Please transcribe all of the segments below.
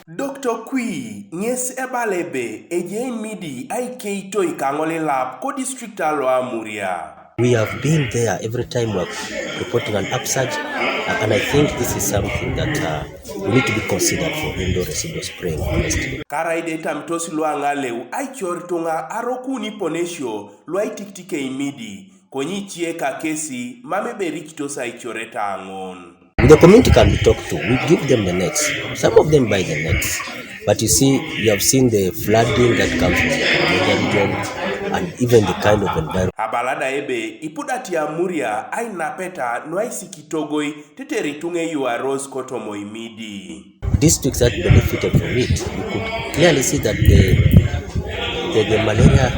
Dr. Kui nyes ebalebe eje Eimidi Etukurian kangole lab ko district alo Amuria. We have been there every time we're reporting an upsurge, and I think this is something that we need to be considered for indoor residual spraying, honestly. Karaide tamtosi luanga leu aichor tunga arokuni ponesio luai tiktike Eimidi konyi chieka kesi mame berichtosa aichoreta angon. The community can be talked to. We give them the nets. Some of them buy the nets. But you see, you have seen the flooding that comes from the region and even the kind of environment. Abalada ebe ipudati ya Muria aina peta nuaisi kitogoi teteritunge yu rose kotomo Eimidi. Districts that benefited from it, you could clearly see that the malaria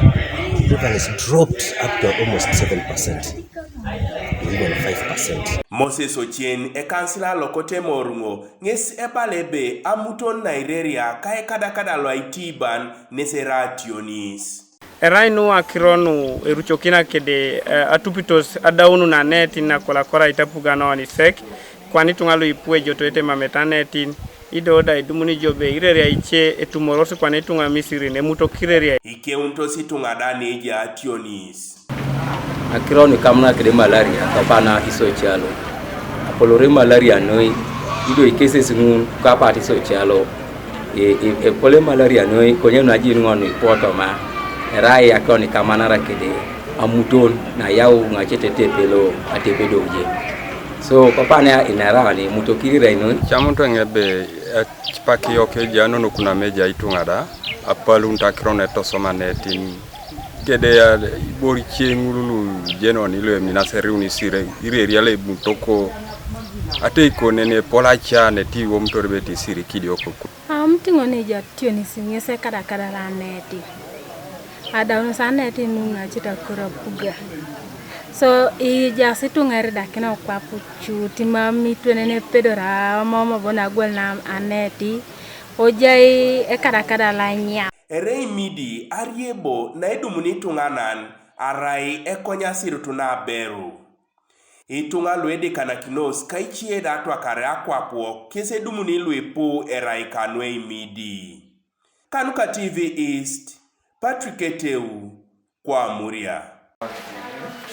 prevalence dropped up to almost 7%. Even 5%. Moses Ochien kansila lokote morungo nges ebalebe amuton Nigeria kae kada lo Itiban neserationis. Erainu akironu eruchokina kede atupitos adaunu na neti na kolakora itapugana wanisek kwani tungalo ipue jotoete mametanetin idoda idumuni jobe ireria iche etumorosi kwani tunga misiri ne muto kireria ike untosi tungadani eja ationis. Akironi kamna kede malaria kapana iso chalo apolore malaria noi ido ikese singun kapati iso chalo e pole malaria noi konye na jiri ngoni poto ma rai akoni kamana rakede amuton na yau ngachete tepelo atepedoje so kapana inara ni mutokiri rai noi chamuntu ngebe chipaki yoke jano no kuna meja itungada apalu ntakirone tosoma netin kede ya bori chengulu jeno nilo minaseri unisire ire yale buntoko ate ikonene pola cha neti wo mtorbeti siri kidio koko mtingone jatio nisingese kada la neti ada no saneti nunga chita kura puga so ija situngere dakina kwa puchu timami twenene pedora mama bona gol na aneti ojai kada la nya. Eimidi ariebo na edumuni tunganan arai ekonya sirutuna beru. Itunga luede kanakinos kaichie datwa kare akwapo kese dumuni luepo erai kanwe Eimidi. Kanuka TV East, Patrick Eteu, kwa Amuria.